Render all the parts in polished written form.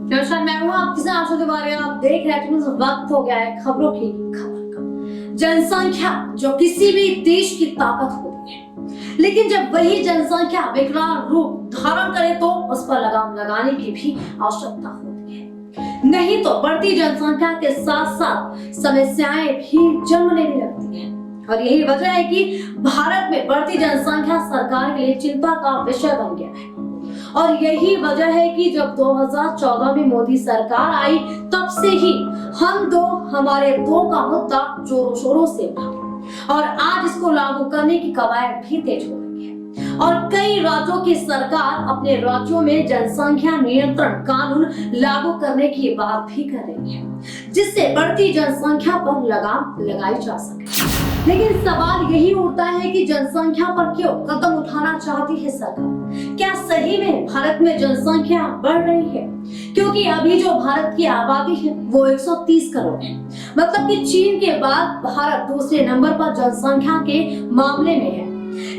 नमस्कार, मैं हूं आपके साथ आशा तिवारी। आप देख रहे हैं वक्त हो गया है खबरों की खबर का। जनसंख्या जो किसी भी देश की ताकत होती है, लेकिन जब वही जनसंख्या विकराल रूप धारण करे तो उस पर लगाम लगाने की भी आवश्यकता होती है। नहीं तो बढ़ती जनसंख्या के साथ साथ समस्याएं भी जन्म लेने लगती हैं। और यही वजह है कि भारत में बढ़ती जनसंख्या सरकार के लिए चिंता का विषय बन गया है। और यही वजह है कि जब 2014 में मोदी सरकार आई, तब से ही हमारे दो का मुद्दा जोरों शोरों से उठा और आज इसको लागू करने की कवायद भी तेज हो रही है। और कई राज्यों की सरकार अपने राज्यों में जनसंख्या नियंत्रण कानून लागू करने की बात भी कर रही है, जिससे बढ़ती जनसंख्या पर लगाम लगाई जा सके। लेकिन सवाल यही उठता है कि जनसंख्या पर क्यों कदम उठाना चाहती है सरकार? क्या सही में भारत में जनसंख्या बढ़ रही है? क्योंकि अभी जो भारत की आबादी है वो 130 करोड़ है। मतलब कि चीन के बाद भारत दूसरे नंबर पर जनसंख्या के मामले में है।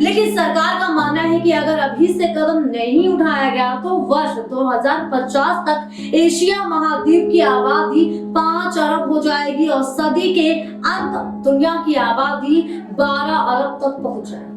लेकिन सरकार का मानना है कि अगर अभी से कदम नहीं उठाया गया तो वर्ष 2050 तक एशिया महाद्वीप की आबादी 5 अरब हो जाएगी और सदी के अंत तक दुनिया की आबादी 12 अरब तक पहुंच जाएगी।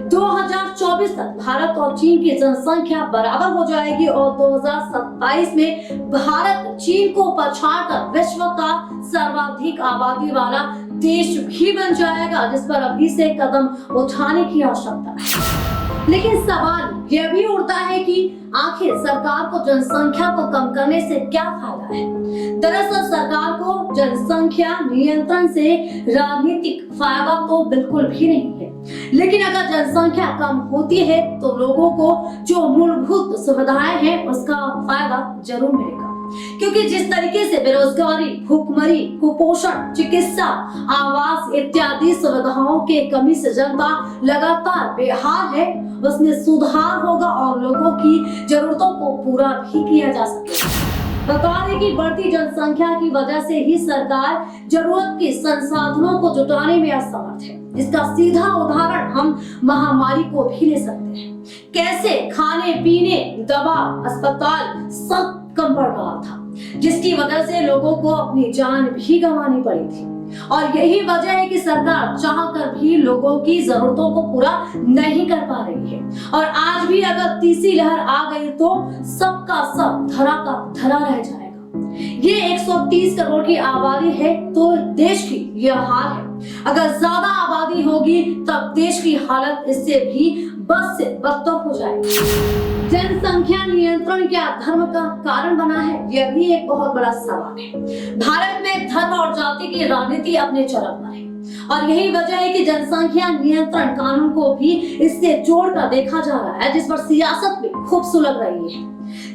2024 तक भारत और चीन की जनसंख्या बराबर हो जाएगी और 2027 में भारत चीन को पछाड़कर विश्व का सर्वाधिक आबादी वाला देश भी बन जाएगा, जिस पर अभी से कदम उठाने की आवश्यकता है। लेकिन सवाल यह भी उठता है कि आखिर सरकार को जनसंख्या को कम करने से क्या फायदा है? दरअसल सरकार को जनसंख्या नियंत्रण से राजनीतिक फायदा तो बिल्कुल भी नहीं है। लेकिन अगर जनसंख्या कम होती है तो लोगों को जो मूलभूत सुविधाएं हैं उसका फायदा जरूर मिलेगा। क्योंकि जिस तरीके से बेरोजगारी, भूखमरी, कुपोषण, चिकित्सा, आवास इत्यादि सुविधाओं के कमी से जनता लगातार बेहाल है, उसमें सुधार होगा और लोगों की जरूरतों को पूरा भी किया जा सकेगा। बता दें कि बढ़ती जनसंख्या की वजह से ही सरकार जरूरत के संसाधनों को जुटाने में असमर्थ है। इसका सीधा उदाहरण हम महामारी को भी ले सकते हैं। कैसे खाने पीने, दवा, अस्पताल सब कम पड़ रहा था, जिसकी वजह से लोगों को अपनी जान भी गंवानी पड़ी थी। और यही वजह है कि सरकार चाहकर भी लोगों की जरूरतों को पूरा नहीं कर पा रही है। और आज भी अगर तीसरी लहर आ गई तो सबका सब धरा का धरा रह जाएगा। ये 130 करोड़ की आबादी है तो देश की यह हाल है। अगर ज्यादा आबादी होगी तब देश की हालत इससे भी बद से बदतर हो जाएगी। जनसंख्या नियंत्रण क्या धर्म का कारण बना है? यह भी एक बहुत बड़ा सवाल है। भारत में धर्म और जाति की राजनीति अपने चरम पर है और यही वजह है कि जनसंख्या नियंत्रण कानून को भी इससे जोड़कर देखा जा रहा है, जिस पर सियासत भी खूब सुलग रही है।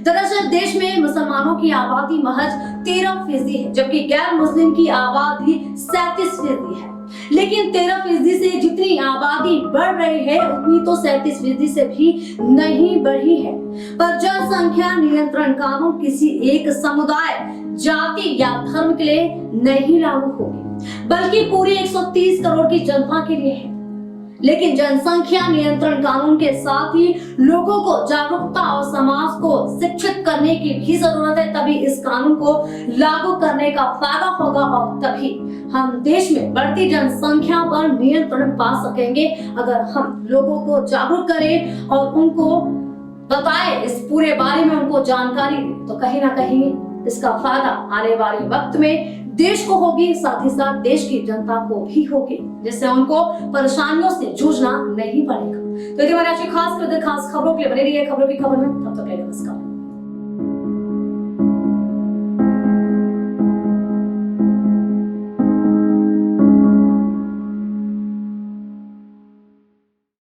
दरअसल देश में मुसलमानों की आबादी महज 13% है, जबकि गैर मुस्लिम की आबादी 37% है। लेकिन 13% से जितनी आबादी बढ़ रही है उतनी तो 37% से भी नहीं बढ़ी है। पर जनसंख्या नियंत्रण कानून किसी एक समुदाय, जाति या धर्म के लिए नहीं लागू होगी, बल्कि पूरी 130 करोड़ की जनता के लिए है। लेकिन जनसंख्या नियंत्रण कानून के साथ ही लोगों को जागरूकता और समाज को शिक्षित करने की भी जरूरत है। तभी इस कानून को लागू करने का फायदा होगा और तभी हम देश में बढ़ती जनसंख्या पर नियंत्रण पा सकेंगे। अगर हम लोगों को जागरूक करें और उनको बताएं, इस पूरे बारे में उनको जानकारी दें, तो कहीं ना कहीं इसका फायदा आने वाले वक्त में देश को होगी, साथ ही साथ देश की जनता को भी होगी, जिससे उनको परेशानियों से जूझना नहीं पड़ेगा। तो ये हमारी आज की खास खबरों के लिए बने रहिए खबरों की खबर में। तब तक नमस्कार।